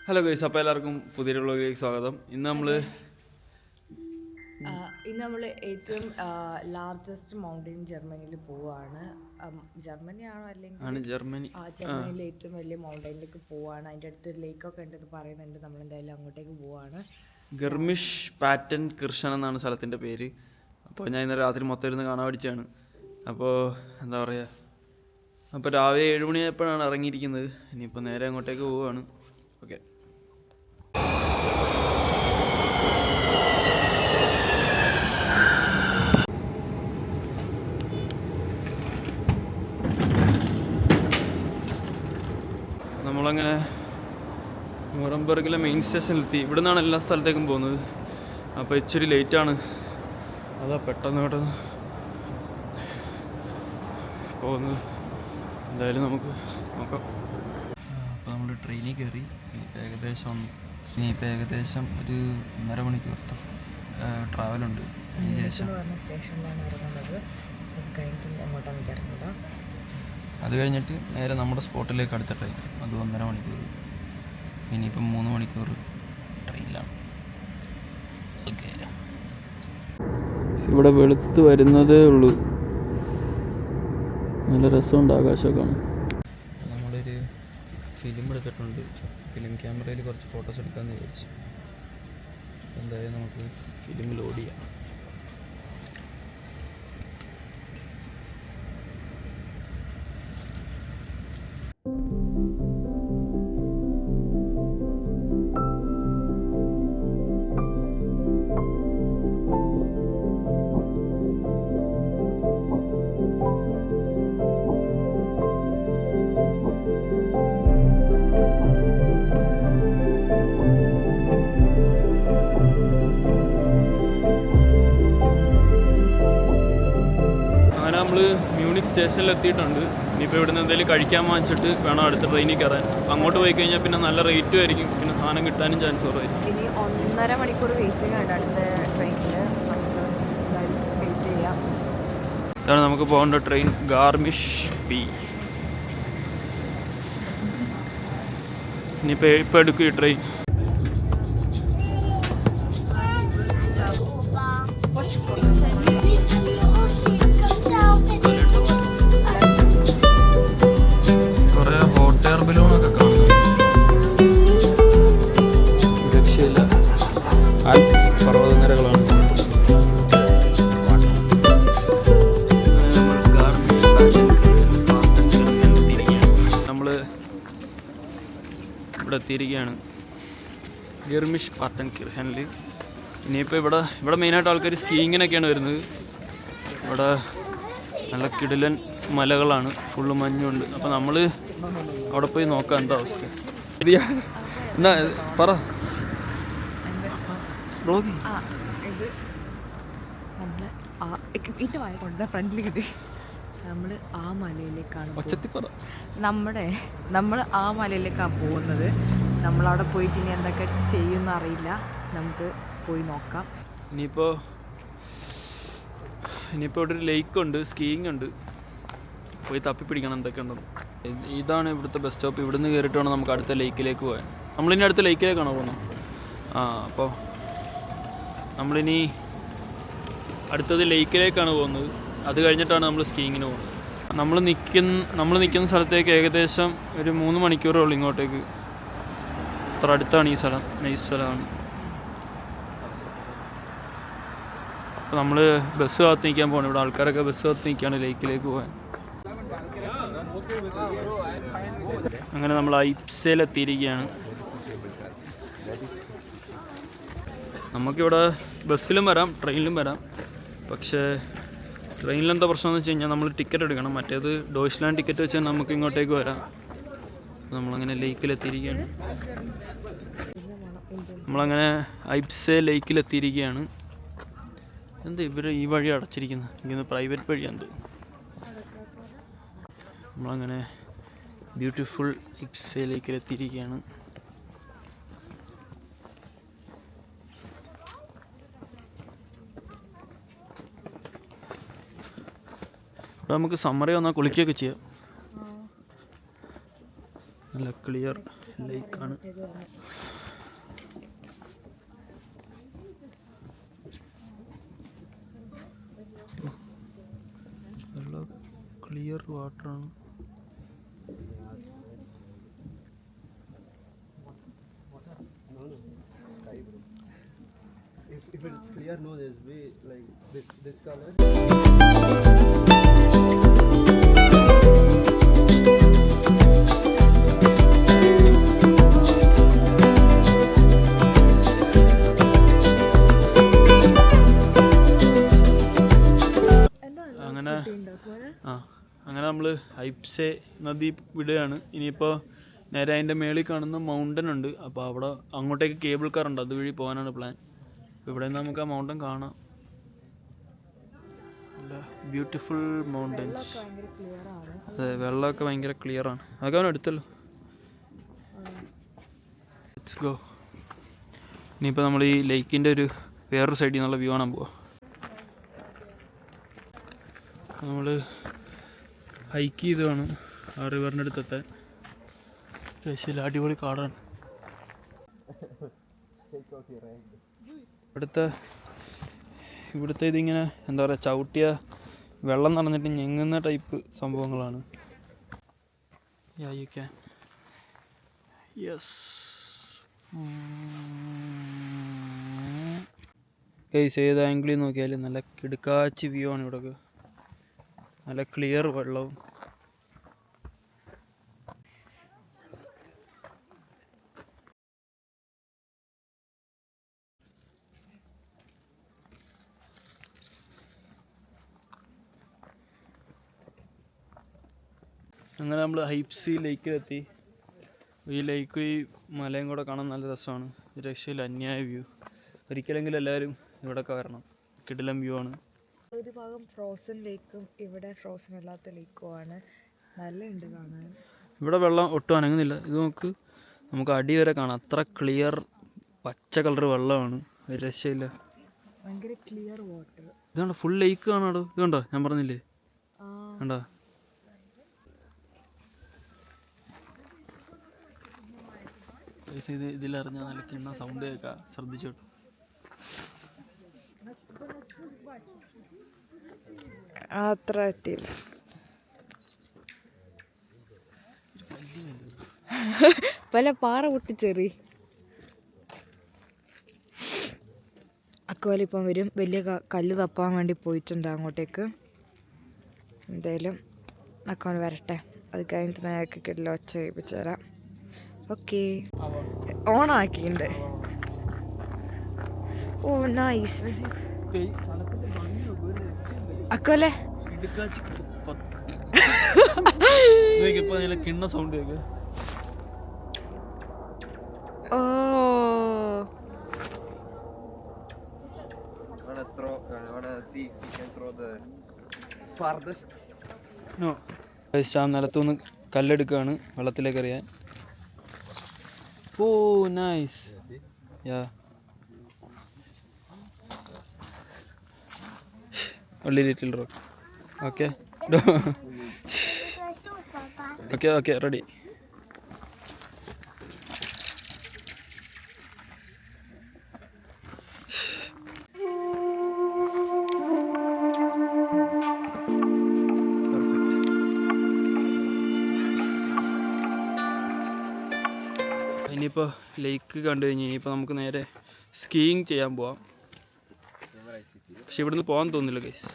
Hello guys, അപ്പോൾ എല്ലാവർക്കും പുതിയൊരു വ്ളോഗിലേക്ക് സ്വാഗതം. ഇന്ന് നമ്മൾ ഏറ്റവും ലാർജസ്റ്റ് മൗണ്ടൻ ജർമ്മനിയിൽ പോവുകയാണ്. ജർമ്മനിയാണോ അല്ലെങ്കിൽ ജർമ്മനിയിലെ ഏറ്റവും വലിയ മൗണ്ടനിലേക്ക് പോവുകയാണ്. അതിൻ്റെ അടുത്ത് ലേക്കൊക്കെ ഉണ്ടെന്ന് പറയുന്നുണ്ട്. നമ്മളെന്തായാലും അങ്ങോട്ടേക്ക് പോവുകയാണ്. ഗർമിഷ് പാറ്റൻ കിർഷൻ എന്നാണ് സ്ഥലത്തിൻ്റെ പേര്. അപ്പോൾ ഞാൻ ഇന്നലെ രാത്രി മൊത്തം ഇരുന്ന് കാണാൻ പഠിച്ചാണ്. അപ്പോൾ എന്താ പറയുക, അപ്പോൾ രാവിലെ 7 മണിയായപ്പോഴാണ് ഇറങ്ങിയിരിക്കുന്നത്. ഇനിയിപ്പോൾ നേരെ അങ്ങോട്ടേക്ക് പോവുകയാണ്. ഓക്കെ, നമ്മളങ്ങനെ ന്യൂറംബർഗിലെ മെയിൻ സ്റ്റേഷനിലെത്തി. ഇവിടെ നിന്നാണ് എല്ലാ സ്ഥലത്തേക്കും പോകുന്നത്. അപ്പോൾ ഇച്ചിരി ലേറ്റാണ്, അതാ പെട്ടെന്ന് പോകുന്നത്. എന്തായാലും നമുക്ക് നോക്കാം. അപ്പോൾ നമ്മൾ ട്രെയിനിൽ കയറി. ഇനിയിപ്പോൾ ഏകദേശം ഒരു 1.5 മണിക്കൂർ ട്രാവലുണ്ട്. സ്റ്റേഷനിലാണ് ഇറങ്ങുന്നത്. അത് കഴിഞ്ഞിട്ട് എങ്ങോട്ടാണ് ഇറങ്ങുക. അത് കഴിഞ്ഞിട്ട് നേരെ നമ്മുടെ സ്പോട്ടിലേക്ക് അടുത്ത ട്രെയിൻ, അത് 1.5 മണിക്കൂർ. ഇനിയിപ്പം 3 മണിക്കൂർ ട്രെയിനിലാണ്. ഓക്കെ, ഇവിടെ വെളുത്ത് വരുന്നതേ ഉള്ളൂ. നല്ല രസമുണ്ട്, ആകാശമൊക്കെ. നമ്മളൊരു ഫിലിം എടുത്തിട്ടുണ്ട്. ഫിലിം ക്യാമറയിൽ കുറച്ച് ഫോട്ടോസ് എടുക്കാമെന്ന് വിചാരിച്ചു. എന്തായാലും നമുക്ക് ഫിലിം ലോഡ് ചെയ്യാം. നമ്മൾ മ്യൂണിക് സ്റ്റേഷനിൽ എത്തിയിട്ടുണ്ട്. ഇനിയിപ്പോൾ ഇവിടുന്ന് എന്തെങ്കിലും കഴിക്കാൻ വാങ്ങിച്ചിട്ട് വേണം അടുത്ത ട്രെയിനിൽ കയറാൻ. അങ്ങോട്ട് പോയി കഴിഞ്ഞാൽ പിന്നെ നല്ല റേറ്റും ആയിരിക്കും, പിന്നെ സാധനം കിട്ടാനും ചാൻസ് കുറവായിരിക്കും. ഇനി 1.5 മണിക്കൂർ വെയിറ്റ് ചെയ്യാണ്ട് അടുത്ത ട്രെയിനിൽ വെയിറ്റ് ചെയ്യാം. ഇതാണ് നമുക്ക് പോകേണ്ട ട്രെയിൻ, ഗാർമിഷ് പി. ഇനിയിപ്പോൾ എടുക്കും ഈ ട്രെയിൻ. കുറേ ഹോട്ട് എയർ ബലൂണൊക്കെ കാണുന്നു. രക്ഷയില്ല, ആൽപ്സ് പർവ്വതനിരകളാണ്. നമ്മൾ ഇവിടെ എത്തിയിരിക്കുകയാണ്, ഗർമിഷ് പാർട്ടൻ കിർഹനിൽ. ഇനിയിപ്പോൾ ഇവിടെ മെയിനായിട്ട് ആൾക്കാർ സ്കീയിങ്ങിനൊക്കെയാണ് വരുന്നത്. ഇവിടെ നല്ല കിടിലൻ മലകളാണ്, ഫുള്ള് മഞ്ഞുണ്ട്. അപ്പോൾ നമ്മൾ അവിടെ പോയി നോക്കാം എന്താ അവസ്ഥ. എന്നാ പറ ബ്ലോഗിങ്. ഇത് നമ്മൾ ഫ്രണ്ടിൽ കിട്ടി. നമ്മൾ ആ മലയിലേക്കാണ് നമ്മൾ ആ മലയിലേക്കാണ് പോകുന്നത്. നമ്മളവിടെ പോയിട്ട് ഇനി എന്തൊക്കെ ചെയ്യുമെന്ന് അറിയില്ല. നമുക്ക് പോയി നോക്കാം. ഇനിയിപ്പോൾ ഇവിടെ ഒരു ലേക്കുണ്ട്, സ്കീയിങ് ഉണ്ട്. പോയി തപ്പിപ്പിടിക്കണം എന്തൊക്കെ ഉണ്ടെന്ന്. ഇതാണ് ഇവിടുത്തെ ബസ് സ്റ്റോപ്പ്. ഇവിടുന്ന് കയറിയിട്ട് വേണം നമുക്ക് അടുത്ത ലേക്കിലേക്ക് പോകാൻ. നമ്മളിനി അടുത്ത ലേക്കിലേക്കാണോ പോകുന്നത്? അപ്പോൾ നമ്മളിനി അടുത്തത് ലേക്കിലേക്കാണ് പോകുന്നത്. അത് കഴിഞ്ഞിട്ടാണ് നമ്മൾ സ്കീയിങ്ങിന് പോകുന്നത്. നമ്മൾ നിൽക്കുന്ന സ്ഥലത്തേക്ക് ഏകദേശം ഒരു 3 മണിക്കൂറേ ഉള്ളൂ ഇങ്ങോട്ടേക്ക്. അത്ര അടുത്താണ് ഈ സ്ഥലം, നൈസ് സ്ഥലമാണ്. അപ്പോൾ നമ്മൾ ബസ് കാത്ത് നിൽക്കാൻ പോകണം. ഇവിടെ ആൾക്കാരൊക്കെ ബസ് കാത്ത് നിൽക്കുകയാണ് ലേക്കിലേക്ക് പോകാൻ. അങ്ങനെ നമ്മൾ ഐപ്സയിലെത്തിയിരിക്കുകയാണ്. നമുക്കിവിടെ ബസ്സിലും വരാം, ട്രെയിനിലും വരാം. പക്ഷേ ട്രെയിനിലെന്താ പ്രശ്നമെന്ന് വെച്ച് കഴിഞ്ഞാൽ നമ്മൾ ടിക്കറ്റ് എടുക്കണം. മറ്റേത് ഡോയ്ച്ച്ലാൻഡ് ടിക്കറ്റ് വെച്ചാൽ നമുക്ക് ഇങ്ങോട്ടേക്ക് വരാം. നമ്മളങ്ങനെ ലേക്കിലെത്തിയിരിക്കുകയാണ്. നമ്മളങ്ങനെ ഐപ്സെ ലേക്കിലെത്തിയിരിക്കുകയാണ്. എന്താ ഇവർ ഈ വഴി അടച്ചിരിക്കുന്നത്? എനിക്കൊന്ന് പ്രൈവറ്റ് വഴിയാണ്. നമ്മളങ്ങനെ ബ്യൂട്ടിഫുൾ ഐപ്സെ ലേക്കിലെത്തിയിരിക്കുകയാണ്. ഇവിടെ നമുക്ക് സമ്മറി വന്നാൽ കുളിക്കുകയൊക്കെ ചെയ്യാം. നല്ല ക്ലിയർ ലേക്കാണ്. വെള്ളം clear വാട്ടറാണ്. If it's clear, no, there's way like this color. അങ്ങനെ നമ്മൾ ഹൈപ്സെ നദി വിടുകയാണ്. ഇനിയിപ്പോൾ നേരെ അതിൻ്റെ മേളിൽ കാണുന്ന മൗണ്ടൻ ഉണ്ട്. അപ്പോൾ അവിടെ അങ്ങോട്ടേക്ക് കേബിൾ കാർ ഉണ്ട്, അതുവഴി പോകാനാണ് പ്ലാൻ. അപ്പോൾ ഇവിടെ നിന്ന് നമുക്ക് ആ മൗണ്ടൻ കാണാം. നല്ല ബ്യൂട്ടിഫുൾ മൗണ്ടൻസ്. അതെ, വെള്ളമൊക്കെ ഭയങ്കര ക്ലിയറാണ്. അതൊക്കെ അവൻ എടുത്തല്ലോ. Let's go. ഇനിയിപ്പോൾ നമ്മൾ ഈ ലേക്കിൻ്റെ ഒരു വേറൊരു സൈഡിൽ നിന്നുള്ള വ്യൂ കാണാൻ പോവാം. നമ്മൾ ഹൈക്ക് ചെയ്തതാണ് ആ റിവറിൻ്റെ അടുത്തെത്താൻ. ശരി, അടിപൊളി കാടാണ്. ഇവിടുത്തെ ഇതിങ്ങനെ എന്താ പറയുക, ചവിട്ടിയ വെള്ളം നിറഞ്ഞിട്ട് ഞെങ്ങുന്ന ടൈപ്പ് സംഭവങ്ങളാണ്. ഗൈസ്, ഏത് ആംഗിളിൽ നോക്കിയാലും നല്ല കിടുക്കാച്ചി വ്യൂ ആണ്. ഇവിടെ നല്ല ക്ലിയർ വെള്ളവും. അങ്ങനെ നമ്മൾ ഹൈപ്സി ലേക്കിലെത്തി. ഈ ലേക്ക് ഈ മലയും കൂടെ കാണാൻ നല്ല രസമാണ്. രക്ഷയിൽ അന്യായ വ്യൂ. ഒരിക്കലെങ്കിലും എല്ലാവരും ഇവിടെയൊക്കെ വരണം. കിടിലം വ്യൂ ആണ്. ഒരു ഭാഗം ഫ്രോസൺ ലേക്കും ഇവിടെ ഫ്രോസൺ അല്ലാത്ത ലേക്കുമാണ്. നല്ലുണ്ട് കാണാൻ. ഇവിടെ വെള്ളം ഒട്ടും അനങ്ങുന്നില്ല. ഇത് നമുക്ക് അടി വരെ കാണാം. അത്ര ക്ലിയർ പച്ച കളർ വെള്ളമാണ്. ഒരു രക്ഷയില്ല. ഭയങ്കര ക്ലിയർ വാട്ടർ. ഇതാണ്ടോ ഫുൾ ലേക്ക് കാണാടോ. ഇതുണ്ടോ ഞാൻ പറഞ്ഞില്ലേ, കണ്ടോ? ഇത് ഇതിലറിഞ്ഞാൽ നല്ല കിണ്ണ സൗണ്ട് കേൾക്കാം, ശ്രദ്ധിച്ചോട്ടു. അത്ര പറ്റിയില്ല. പല പാറ പൊട്ടിച്ചെറി. അക്കോല ഇപ്പം വരും. വലിയ കല്ല് തപ്പാൻ വേണ്ടി പോയിട്ടുണ്ട് അങ്ങോട്ടേക്ക്. എന്തായാലും അക്കോല വരട്ടെ. അത് കഴിഞ്ഞിട്ട് നേരൊക്കെ കിട്ടില്ല ഒച്ച കേൾപ്പിച്ചു തരാം. ഓക്കെ, ഓണാക്കിയിട്ടുണ്ട്. ഓ നൈസ്. അക്കോലെ കിണ്ണ സൗണ്ട് കേൾക്കുക. ഓ നിലത്തുനിന്ന് കല്ലെടുക്കുകയാണ് വെള്ളത്തിലേക്ക് എറിയാൻ. ഓ നൈസ്. യാ, only little rock. Okay. Okay, ready. ഇനിയിപ്പോൾ ലേക്ക് കണ്ടു കഴിഞ്ഞ് ഇനിയിപ്പോൾ നമുക്ക് നേരെ സ്കീയിങ് ചെയ്യാൻ പോവാം. പക്ഷെ ഇവിടുന്ന് പോകാൻ തോന്നുന്നില്ല ഗൈസ്.